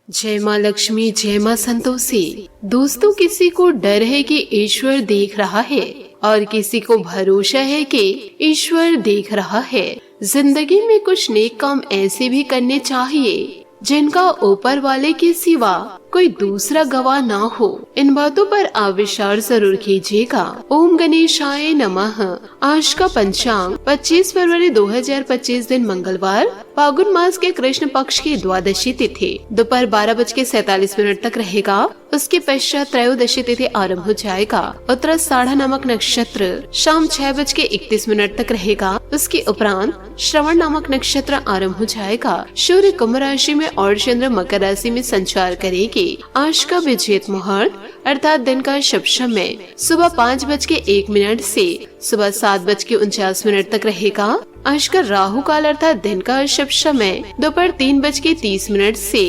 जय माँ लक्ष्मी, जय माँ संतोषी। दोस्तों, किसी को डर है कि ईश्वर देख रहा है और किसी को भरोसा है कि ईश्वर देख रहा है। जिंदगी में कुछ नेक काम ऐसे भी करने चाहिए जिनका ऊपर वाले के सिवा कोई दूसरा गवाह ना हो। इन बातों पर आप विचार जरूर कीजिएगा। ओम गणेशाय नमः। आज का पंचांग 25 फरवरी 2025 दिन मंगलवार, फागुन मास के कृष्ण पक्ष की द्वादशी तिथि दोपहर 12:47 तक रहेगा। उसके पश्चात त्रयोदशी तिथि आरंभ हो जाएगा। उत्तराषाढ़ नामक नक्षत्र शाम 6:31 तक रहेगा। उसके उपरांत श्रवण नामक नक्षत्र आरंभ हो जाएगा। सूर्य कुंभ राशि में और चंद्र मकर राशि में संचार करेगी। आज का विजेत मुहूर्त अर्थात दिन का शुभ समय सुबह 5:01 से सुबह 7:49 तक रहेगा। आज का राहु काल अर्थात दिन का शुभ समय दोपहर 3:30 से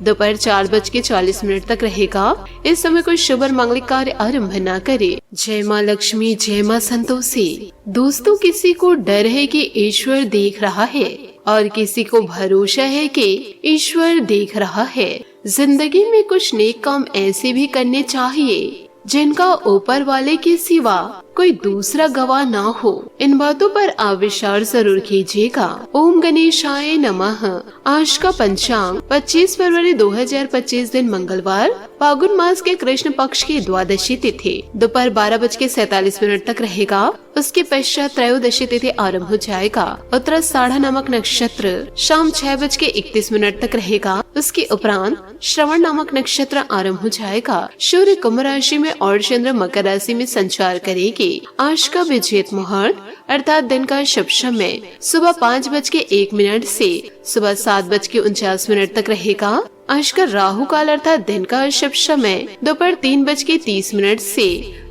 दोपहर 4:40 तक रहेगा। इस समय कोई शुभ और मांगलिक कार्य आरंभ न करे। जय माँ लक्ष्मी, जय माँ संतोषी। दोस्तों, किसी को डर है कि ईश्वर देख रहा है और किसी को भरोसा है कि ईश्वर देख रहा है। जिंदगी में कुछ नेक काम ऐसे भी करने चाहिए जिनका ऊपर वाले के सिवा कोई दूसरा गवाह ना हो। इन बातों पर आप विचार जरूर कीजिएगा। ओम गणेशाय नमः। आज का पंचांग 25 फरवरी 2025 दिन मंगलवार, फागुन मास के कृष्ण पक्ष की द्वादशी तिथि दोपहर 12:47 तक रहेगा। उसके पश्चात त्रयोदशी तिथि आरंभ हो जाएगा। उत्तराषाढ़ नामक नक्षत्र शाम 6:31 तक रहेगा। उसके उपरांत श्रवण नामक नक्षत्र आरंभ हो जाएगा। सूर्य कुंभ राशि में और चंद्र मकर राशि में संचार करेगी। आज का विजेत मुहूर्त अर्थात दिन का शुभ समय सुबह 5:01 से सुबह 7:49 तक रहेगा। आज का राहु काल अर्थात दिन का शुभ समय दोपहर 3:30 से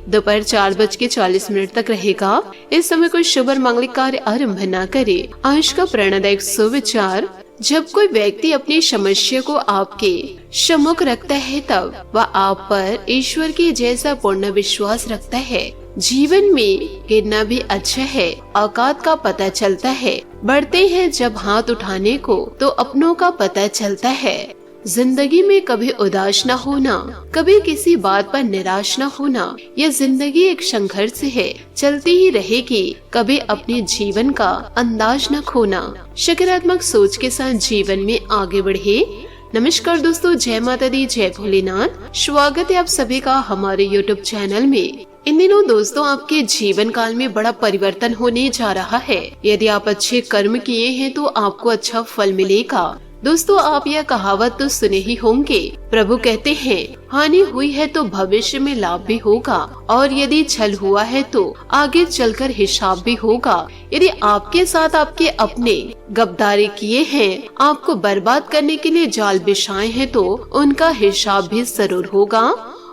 दोपहर 4:40 तक रहेगा। इस समय कोई शुभ और मांगलिक कार्य आरंभ न करे। आज का प्रेरणादायक सुविचार, जब कोई व्यक्ति अपनी समस्या को आपके सम्मुख रखता है तब वह आप पर ईश्वर के जैसा पूर्ण विश्वास रखता है। जीवन में गिरना भी अच्छा है, औकात का पता चलता है। बढ़ते हैं जब हाथ उठाने को तो अपनों का पता चलता है। जिंदगी में कभी उदास न होना, कभी किसी बात पर निराश न होना। यह जिंदगी एक संघर्ष है, चलती ही रहेगी। कभी अपने जीवन का अंदाज न खोना। सकारात्मक सोच के साथ जीवन में आगे बढ़े। नमस्कार दोस्तों, जय माता दी, जय भोलेनाथ। स्वागत है आप सभी का हमारे YouTube चैनल में। इन दिनों दोस्तों आपके जीवन काल में बड़ा परिवर्तन होने जा रहा है। यदि आप अच्छे कर्म किए हैं तो आपको अच्छा फल मिलेगा। दोस्तों, आप यह कहावत तो सुने ही होंगे। प्रभु कहते हैं, हानि हुई है तो भविष्य में लाभ भी होगा, और यदि छल हुआ है तो आगे चलकर हिसाब भी होगा। यदि आपके साथ आपके अपने गद्दारी किए हैं, आपको बर्बाद करने के लिए जाल बिछाए हैं, तो उनका हिसाब भी जरूर होगा।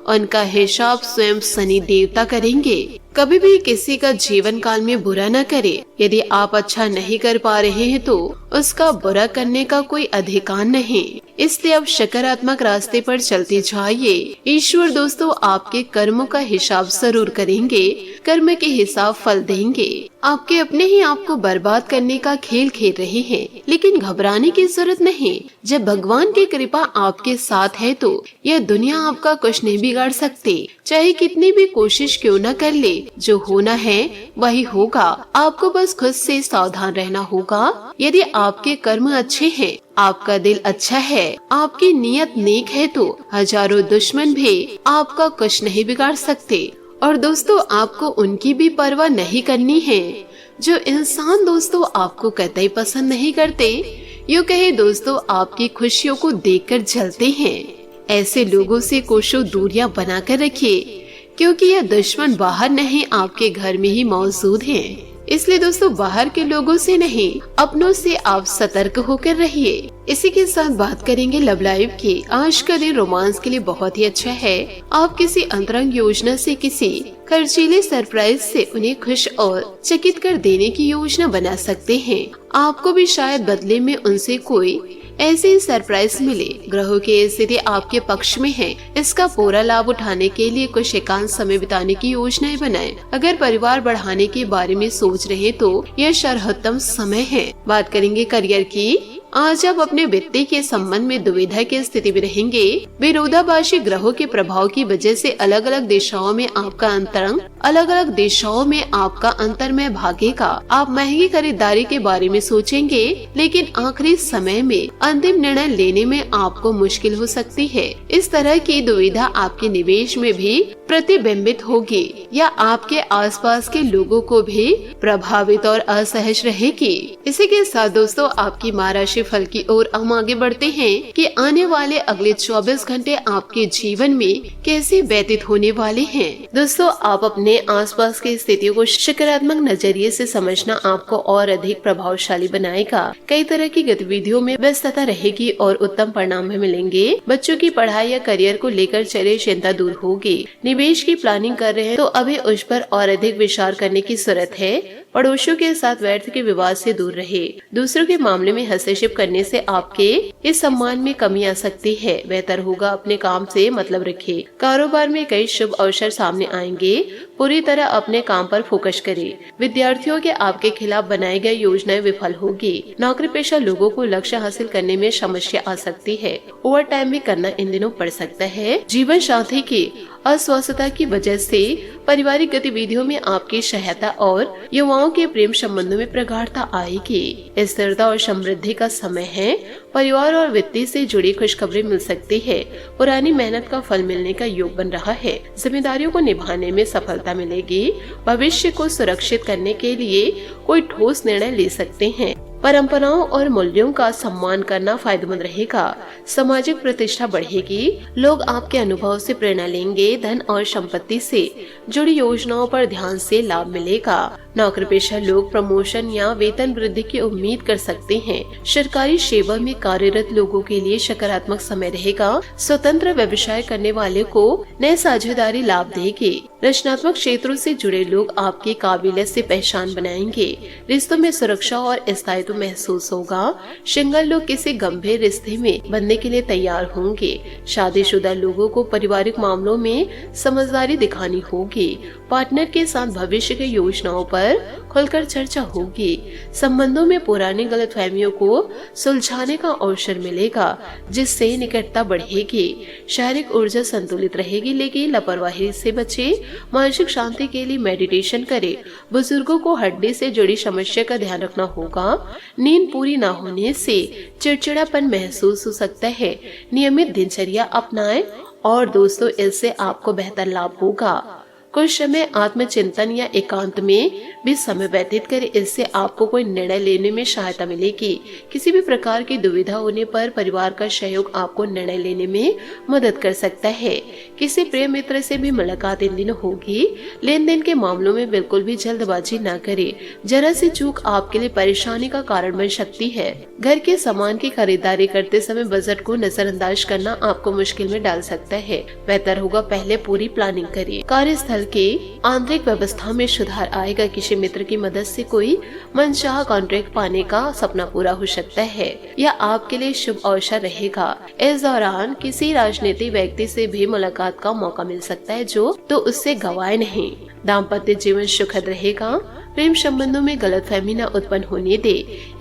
उनका हिसाब स्वयं शनि देवता करेंगे। कभी भी किसी का जीवन काल में बुरा न करे। यदि आप अच्छा नहीं कर पा रहे हैं तो उसका बुरा करने का कोई अधिकार नहीं। इसलिए आप सकारात्मक रास्ते पर चलते जाइए। ईश्वर दोस्तों आपके कर्मों का हिसाब जरूर करेंगे, कर्म के हिसाब फल देंगे। आपके अपने ही आपको बर्बाद करने का खेल खेल रहे हैं, लेकिन घबराने की जरूरत नहीं। जब भगवान की कृपा आपके साथ है तो यह दुनिया आपका कुछ नहीं बिगाड़ सकती। चाहे कितनी भी कोशिश क्यों न कर ले, जो होना है वही होगा। आपको बस खुद से सावधान रहना होगा। यदि आपके कर्म अच्छे हैं, आपका दिल अच्छा है, आपकी नीयत नेक है तो हजारों दुश्मन भी आपका कुछ नहीं बिगाड़ सकते। और दोस्तों आपको उनकी भी परवाह नहीं करनी है जो इंसान दोस्तों आपको कतई पसंद नहीं करते। यूँ कहे दोस्तों आपकी खुशियों को देखकर जलते हैं। ऐसे लोगों से कोशिश दूरियां बनाकर रखिए, क्योंकि यह दुश्मन बाहर नहीं आपके घर में ही मौजूद हैं। इसलिए दोस्तों बाहर के लोगों से नहीं, अपनों से आप सतर्क होकर रहिए। इसी के साथ बात करेंगे लव लाइफ की। आज का दिन रोमांस के लिए बहुत ही अच्छा है। आप किसी अंतरंग योजना से, किसी खर्चीले सरप्राइज से उन्हें खुश और चकित कर देने की योजना बना सकते हैं। आपको भी शायद बदले में उनसे कोई ऐसे ही सरप्राइज मिले। ग्रहों की स्थिति आपके पक्ष में है। इसका पूरा लाभ उठाने के लिए कुछ एकांत समय बिताने की योजनाएं बनाएं। अगर परिवार बढ़ाने के बारे में सोच रहे तो यह सर्वोत्तम समय है। बात करेंगे करियर की। आज आप अपने वित्तीय के संबंध में दुविधा की स्थिति में रहेंगे। विरोधाभासी ग्रहों के प्रभाव की वजह से अलग अलग दिशाओं में आपका अंतर्मय भागेगा। आप महंगी खरीदारी के बारे में सोचेंगे, लेकिन आखिरी समय में अंतिम निर्णय लेने में आपको मुश्किल हो सकती है। इस तरह की दुविधा आपके निवेश में भी प्रतिबिंबित होगी या आपके आसपास के लोगों को भी प्रभावित और असहज रहेगी। इसी के साथ दोस्तों, आपकी माह राशि फल की ओर हम आगे बढ़ते हैं कि आने वाले अगले 24 घंटे आपके जीवन में कैसे व्यतीत होने वाले हैं। दोस्तों, आप अपने आसपास की स्थितियों को सकारात्मक नजरिए से समझना आपको और अधिक प्रभावशाली बनाएगा। कई तरह की गतिविधियों में व्यस्तता रहेगी और उत्तम परिणाम भी मिलेंगे। बच्चों की पढ़ाई या करियर को लेकर चले चिंता दूर होगी। निवेश की प्लानिंग कर रहे हैं तो अभी उस पर और अधिक विचार करने की जरूरत है। पड़ोसियों के साथ व्यर्थ के विवाद से दूर रहे। दूसरों के मामले में हस्तक्षेप करने से आपके इस सम्मान में कमी आ सकती है। बेहतर होगा अपने काम से मतलब रखें। कारोबार में कई शुभ अवसर सामने आएंगे। पूरी तरह अपने काम पर फोकस करें। विद्यार्थियों के आपके खिलाफ बनाई गई योजनाएं विफल होगी। नौकरी पेशा लोगों को लक्ष्य हासिल करने में समस्या आ सकती है। ओवर टाइम भी करना इन दिनों पड़ सकता है। जीवन साथी की अस्वस्थता की वजह से पारिवारिक गतिविधियों में आपकी सहायता और युवाओं के प्रेम संबंधों में प्रगाढ़ता आएगी। स्थिरता और समृद्धि का समय है। परिवार और वित्तीय से जुड़ी खुशखबरी मिल सकती है। पुरानी मेहनत का फल मिलने का योग बन रहा है। जिम्मेदारियों को निभाने में सफलता मिलेगी। भविष्य को सुरक्षित करने के लिए कोई ठोस निर्णय ले सकते हैं। परंपराओं और मूल्यों का सम्मान करना फायदेमंद रहेगा। सामाजिक प्रतिष्ठा बढ़ेगी। लोग आपके अनुभव से प्रेरणा लेंगे। धन और संपत्ति से जुड़ी योजनाओं पर ध्यान से लाभ मिलेगा। नौकरी पेशा लोग प्रमोशन या वेतन वृद्धि की उम्मीद कर सकते हैं। सरकारी सेवा में कार्यरत लोगों के लिए सकारात्मक समय रहेगा। स्वतंत्र व्यवसाय करने वाले को नए साझेदारी लाभ देगी। रचनात्मक क्षेत्रों से जुड़े लोग आपकी काबिलियत से पहचान बनाएंगे। रिश्तों में सुरक्षा और स्थायित्व महसूस होगा। सिंगल लोग किसी गंभीर रिश्ते में बनने के लिए तैयार होंगे। शादीशुदा लोगों को पारिवारिक मामलों में समझदारी दिखानी होगी। पार्टनर के साथ भविष्य की योजनाओं पर खुलकर चर्चा होगी। संबंधों में पुरानी गलतफहमियों को सुलझाने का अवसर मिलेगा, जिससे निकटता बढ़ेगी। शारीरिक ऊर्जा संतुलित रहेगी, लेकिन लापरवाही से बचे। मानसिक शांति के लिए मेडिटेशन करें। बुजुर्गों को हड्डी से जुड़ी समस्या का ध्यान रखना होगा। नींद पूरी न होने से चिड़चिड़ापन महसूस हो सकता है। नियमित दिनचर्या अपनाएं और दोस्तों, इससे आपको बेहतर लाभ होगा। कुछ समय आत्मचिंतन या एकांत में भी समय व्यतीत करें। इससे आपको कोई निर्णय लेने में सहायता मिलेगी। किसी भी प्रकार की दुविधा होने पर परिवार का सहयोग आपको निर्णय लेने में मदद कर सकता है। किसी प्रिय मित्र से भी मुलाकात इन दिनों होगी। लेन देन के मामलों में बिल्कुल भी जल्दबाजी न करें। जरा सी चूक आपके लिए परेशानी का कारण बन सकती है। घर के सामान की खरीदारी करते समय बजट को नजरअंदाज करना आपको मुश्किल में डाल सकता है। बेहतर होगा पहले पूरी प्लानिंग करें। कार्यस्थल के आंतरिक व्यवस्था में सुधार आएगा। किसी मित्र की मदद से कोई मनचाहा कॉन्ट्रैक्ट पाने का सपना पूरा हो सकता है। यह आपके लिए शुभ अवसर रहेगा। इस दौरान किसी राजनीतिक व्यक्ति से भी मुलाकात का मौका मिल सकता है, जो तो उससे गवाए नहीं। दाम्पत्य जीवन सुखद रहेगा। प्रेम संबंधों में गलतफहमी न उत्पन्न होने दे।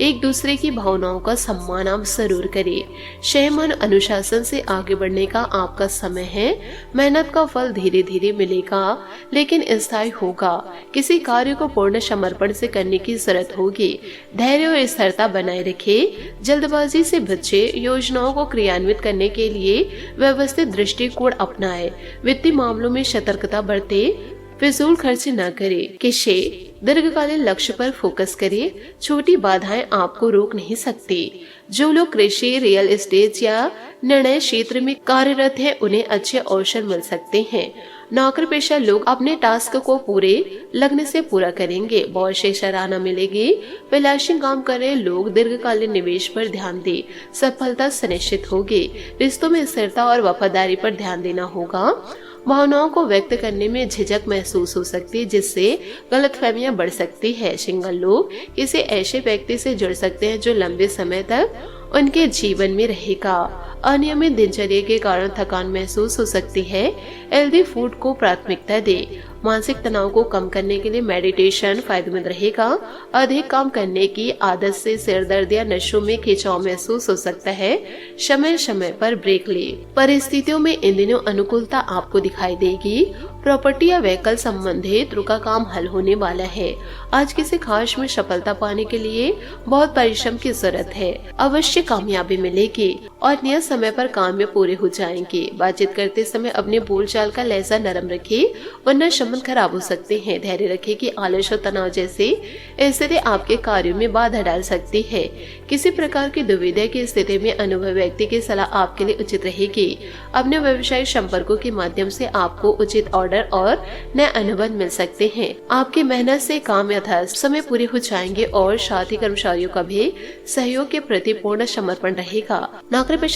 एक दूसरे की भावनाओं का सम्मान आप जरूर करें। संयम और अनुशासन से आगे बढ़ने का आपका समय है। मेहनत का फल धीरे धीरे मिलेगा, लेकिन स्थायी होगा। किसी कार्य को पूर्ण समर्पण से करने की जरूरत होगी। धैर्य और स्थिरता बनाए रखें। जल्दबाजी से बचे। योजनाओं को क्रियान्वित करने के लिए व्यवस्थित दृष्टिकोण अपनाएं। वित्तीय मामलों में सतर्कता बरते। फिजूल खर्च न करें। किसी दीर्घकालीन लक्ष्य पर फोकस करें। छोटी बाधाएं आपको रोक नहीं सकती। जो लोग कृषि, रियल एस्टेट या निर्णय क्षेत्र में कार्यरत हैं, उन्हें अच्छे अवसर मिल सकते हैं। नौकरी पेशा लोग अपने टास्क को पूरे लगन से पूरा करेंगे। बहुत से सराहना मिलेगी। विलासी काम कर रहे लोग दीर्घकालीन निवेश पर ध्यान दें। सफलता सुनिश्चित होगी। रिश्तों में स्थिरता और वफादारी पर ध्यान देना होगा। भावनाओं को व्यक्त करने में झिझक महसूस हो सकती है, जिससे गलतफहमियां बढ़ सकती है। सिंगल लोग किसी ऐसे व्यक्ति से जुड़ सकते हैं जो लंबे समय तक उनके जीवन में रहेगा। अनियमित दिनचर्या के कारण थकान महसूस हो सकती है। हेल्दी फूड को प्राथमिकता दे। मानसिक तनाव को कम करने के लिए मेडिटेशन फायदेमंद रहेगा। अधिक काम करने की आदत से सिर दर्द या नसों में खिंचाव महसूस हो सकता है। समय समय पर ब्रेक ले। परिस्थितियों में इन दिनों अनुकूलता आपको दिखाई देगी। प्रॉपर्टी या व्हीकल संबंधित रुका काम हल होने वाला है। आज किसी खास में सफलता पाने के लिए बहुत परिश्रम की जरूरत है। अवश्य कामयाबी मिलेगी और नियत समय पर काम में पूरे हो जाएंगे। बातचीत करते समय अपने बोलचाल का लहजा नरम रखें, वरना संबंध खराब हो सकते हैं। धैर्य रखें कि आलस और तनाव जैसे स्थिति आपके कार्यों में बाधा डाल सकती है। किसी प्रकार की दुविधा की स्थिति में अनुभवी व्यक्ति की सलाह आपके लिए उचित रहेगी। अपने व्यवसायिक संपर्कों के माध्यम से आपको उचित ऑर्डर और नए अनुबंध मिल सकते हैं। आपकी मेहनत से काम यथार्थ समय पूरे हो जाएंगे और साथ ही कर्मचारियों का भी सहयोग के प्रति पूर्ण समर्पण रहेगा। नौकरी पेशा